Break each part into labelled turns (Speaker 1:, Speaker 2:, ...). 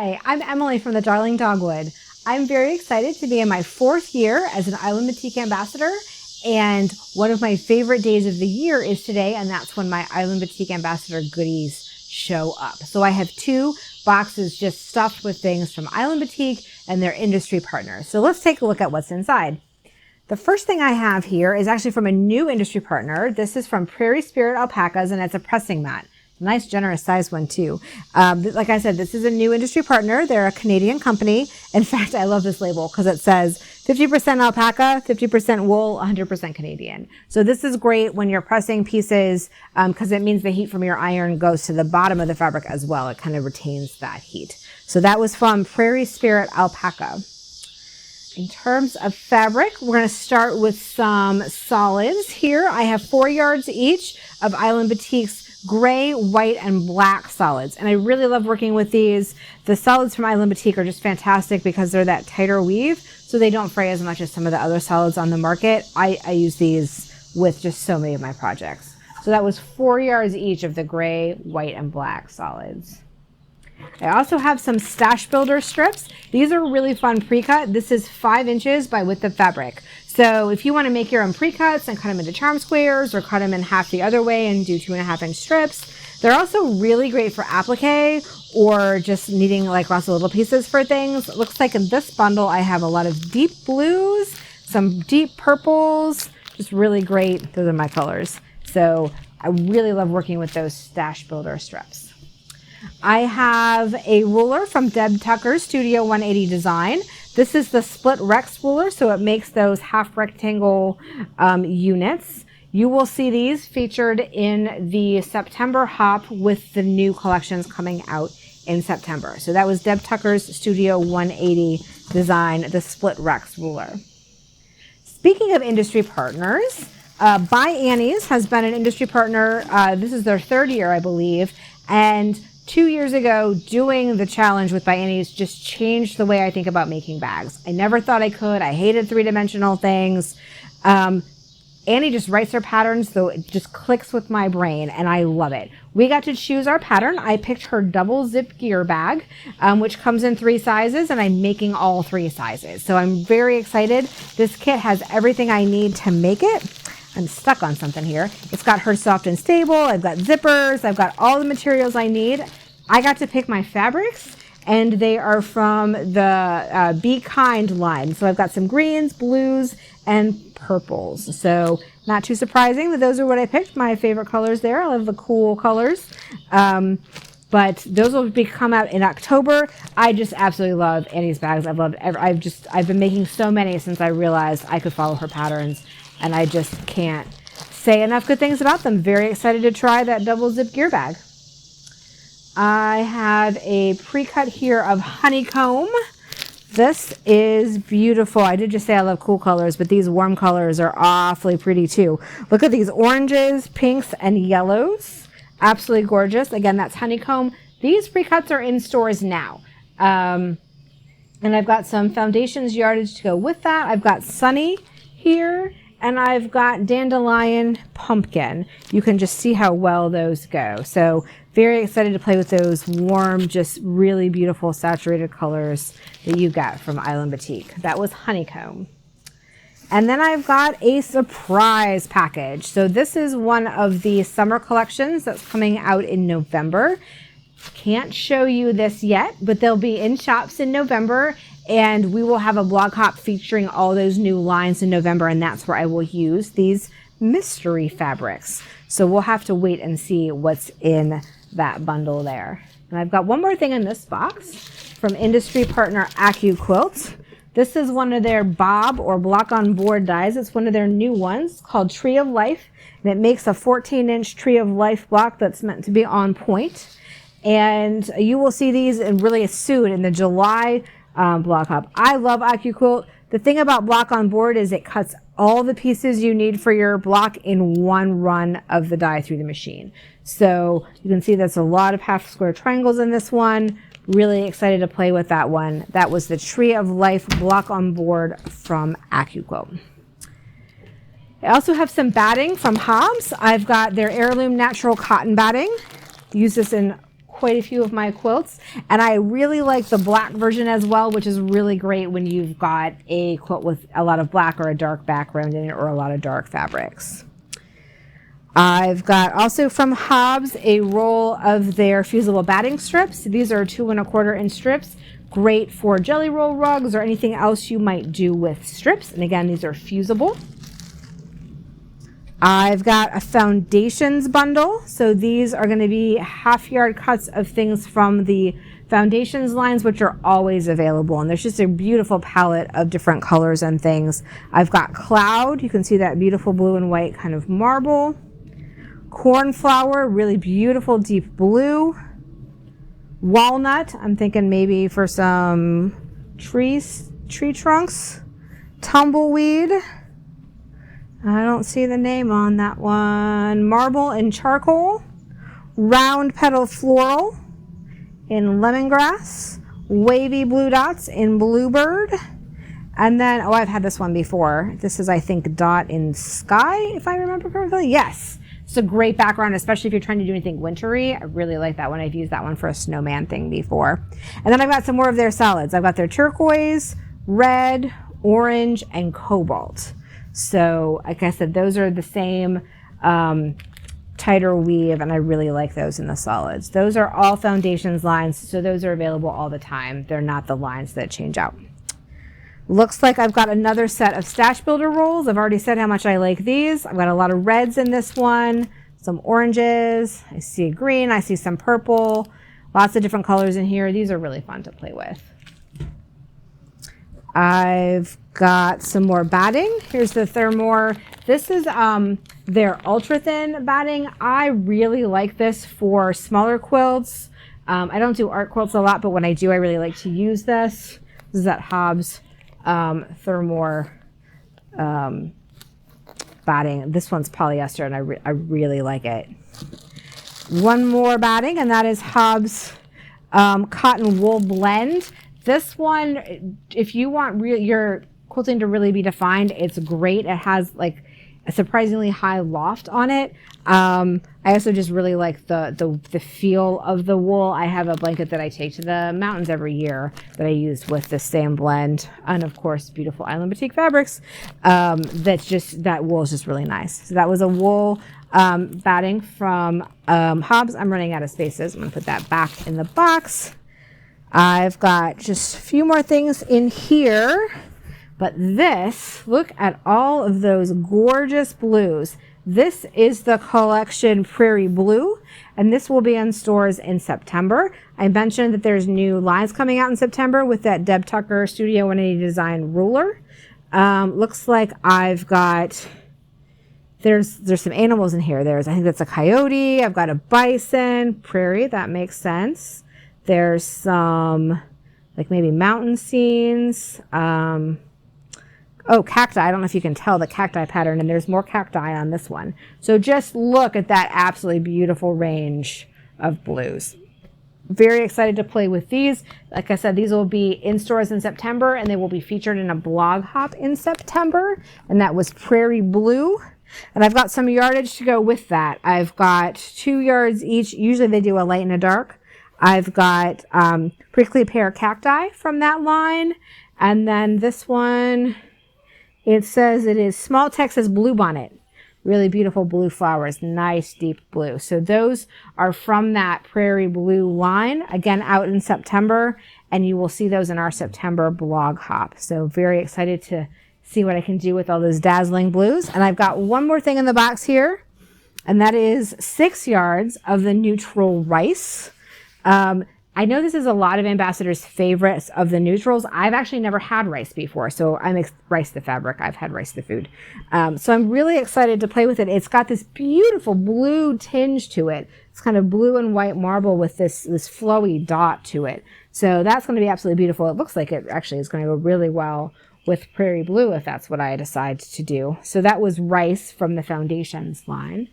Speaker 1: Hi, I'm Emily from the Darling Dogwood. I'm very excited to be in my 4th year as an Island Batik ambassador, and one of my favorite days of the year is today, and that's when my Island Batik ambassador goodies show up. So I have 2 boxes just stuffed with things from Island Batik and their industry partners. So let's take a look at what's inside. The first thing I have here is actually from a new industry partner. This is from Prairie Spirit Alpacas, and it's a pressing mat. Nice, generous size one too. Like I said, this is a new industry partner. They're a Canadian company. In fact, I love this label because it says 50% alpaca, 50% wool, 100% Canadian. So this is great when you're pressing pieces because it means the heat from your iron goes to the bottom of the fabric as well. It kind of retains that heat. So that was from Prairie Spirit Alpaca. In terms of fabric, we're going to start with some solids here. I have 4 yards each of Island Batik's gray, white, and black solids. And I really love working with these. The solids from Island Batik are just fantastic because they're that tighter weave, so they don't fray as much as some of the other solids on the market. I use these with just so many of my projects. So that was 4 yards each of the gray, white, and black solids. I also have some stash builder strips. These are really fun pre-cut. This is 5 inches by width of fabric. So if you want to make your own pre-cuts and cut them into charm squares or cut them in half the other way and do 2.5 inch strips, they're also really great for applique or just needing like lots of little pieces for things. It looks like in this bundle, I have a lot of deep blues, some deep purples, just really great. Those are my colors. So I really love working with those stash builder strips. I have a ruler from Deb Tucker's Studio 180 design. This is the split Rex ruler, so it makes those half rectangle units. You will see these featured in the September hop with the new collections coming out in September. So that was Deb Tucker's Studio 180 design, the split Rex ruler. Speaking of industry partners, By Annie's has been an industry partner. This is their 3rd year, I believe, and 2 years ago, doing the challenge with By Annie's just changed the way I think about making bags. I never thought I could. I hated 3-dimensional things. Annie just writes her patterns, so it just clicks with my brain, and I love it. We got to choose our pattern. I picked her double zip gear bag, which comes in 3 sizes, and I'm making all 3 sizes. So I'm very excited. This kit has everything I need to make it. I'm stuck on something here. It's got her soft and stable. I've got zippers. I've got all the materials I need. I got to pick my fabrics, and they are from the Be Kind line. So I've got some greens, blues, and purples. So not too surprising that those are what I picked. My favorite colors there. I love the cool colors. But those will come out in October. I just absolutely love Annie's bags. I've been making so many since I realized I could follow her patterns, and I just can't say enough good things about them. Very excited to try that double zip gear bag. I have a pre-cut here of honeycomb. This is beautiful. I did just say I love cool colors, but these warm colors are awfully pretty too. Look at these oranges, pinks, and yellows. Absolutely gorgeous. Again, that's honeycomb. These pre-cuts are in stores now. And I've got some foundations yardage to go with that. I've got Sunny here, and I've got Dandelion Pumpkin. You can just see how well those go. So very excited to play with those warm, just really beautiful saturated colors that you got from Island Batik. That was honeycomb. And then I've got a surprise package. So this is one of the summer collections that's coming out in November. Can't show you this yet, but they'll be in shops in November, and we will have a blog hop featuring all those new lines in November, and that's where I will use these mystery fabrics. So we'll have to wait and see what's in that bundle there. And I've got one more thing in this box from industry partner AccuQuilt. This is one of their bob or block on board dies. It's one of their new ones called Tree of Life, and it makes a 14-inch Tree of Life block that's meant to be on point. And you will see these really soon in the July block hop. I love AccuQuilt. The thing about block on board is it cuts all the pieces you need for your block in one run of the die through the machine. So you can see that's a lot of half square triangles in this one. Really excited to play with that one. That was the Tree of Life block on board from AccuQuilt. I also have some batting from Hobbs. I've got their heirloom natural cotton batting. Use this in quite a few of my quilts, and I really like the black version as well, which is really great when you've got a quilt with a lot of black or a dark background in it or a lot of dark fabrics. I've got also from Hobbs a roll of their fusible batting strips. These are 2 1/4 inch strips, great for jelly roll rugs or anything else you might do with strips. And again, these are fusible. I've got a foundations bundle. So these are going to be half-yard cuts of things from the foundations lines, which are always available. And there's just a beautiful palette of different colors and things. I've got cloud. You can see that beautiful blue and white kind of marble. Cornflower, really beautiful deep blue. Walnut, I'm thinking maybe for some tree trunks. Tumbleweed, I don't see the name on that one. Marble and charcoal. Round petal floral in lemongrass. Wavy blue dots in bluebird. And then, oh, I've had this one before. This is, I think, dot in sky, if I remember correctly. Yes. It's a great background, especially if you're trying to do anything wintry. I really like that one. I've used that one for a snowman thing before. And then I've got some more of their solids. I've got their turquoise, red, orange, and cobalt. So, like I said, those are the same tighter weave, and I really like those in the solids. Those are all foundations lines, so those are available all the time. They're not the lines that change out. Looks like I've got another set of Stash Builder rolls. I've already said how much I like these. I've got a lot of reds in this one, some oranges. I see green, I see some purple, lots of different colors in here. These are really fun to play with. I've got some more batting. Here's the Thermore. This is their ultra thin batting. I really like this for smaller quilts. I don't do art quilts a lot, but when I do, I really like to use this. This is at Hobbs. Thermore batting. This one's polyester, and I really like it. One more batting, and that is Hobbs cotton wool blend. This one, if you want your quilting to really be defined, it's great. It has like a surprisingly high loft on it. I also just really like the feel of the wool. I have a blanket that I take to the mountains every year that I use with the same blend, and of course beautiful Island Batik fabrics. That wool is just really nice. So that was a wool batting from Hobbs. I'm running out of spaces. I'm gonna put that back in the box. I've got just a few more things in here, but this, look at all of those gorgeous blues. This is the collection Prairie Blue, and this will be in stores in September. I mentioned that there's new lines coming out in September with that Deb Tucker Studio 180 Design ruler. Looks like I've got, there's some animals in here. I think that's a coyote. I've got a bison, prairie, that makes sense. There's some, like maybe mountain scenes. Oh, cacti. I don't know if you can tell the cacti pattern, and there's more cacti on this one. So just look at that absolutely beautiful range of blues. Very excited to play with these. Like I said, these will be in stores in September, and they will be featured in a blog hop in September, and that was Prairie Blue. And I've got some yardage to go with that. I've got 2 yards each. Usually they do a light and a dark. I've got prickly pear cacti from that line. And then this one, it says it is Small Texas Bluebonnet. Really beautiful blue flowers, nice deep blue. So those are from that Prairie Blue line, again out in September, and you will see those in our September blog hop. So very excited to see what I can do with all those dazzling blues. And I've got one more thing in the box here, and that is 6 yards of the neutral rice. I know this is a lot of ambassadors' favorites of the neutrals. I've actually never had rice before, so I make rice the fabric. I've had rice the food. So I'm really excited to play with it. It's got this beautiful blue tinge to it. It's kind of blue and white marble with this flowy dot to it. So that's going to be absolutely beautiful. It looks like it actually is going to go really well with Prairie Blue if that's what I decide to do. So that was rice from the Foundations line.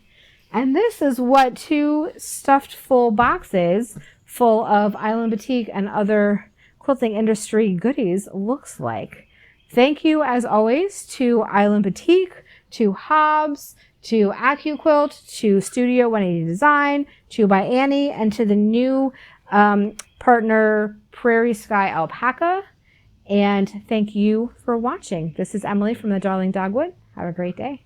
Speaker 1: And this is what 2 stuffed full boxes full of Island Batik and other quilting industry goodies looks like. Thank you, as always, to Island Batik, to Hobbs, to AccuQuilt, to Studio 180 Design, to by Annie, and to the new partner Prairie Sky Alpaca. And thank you for watching. This is Emily from the Darling Dogwood. Have a great day.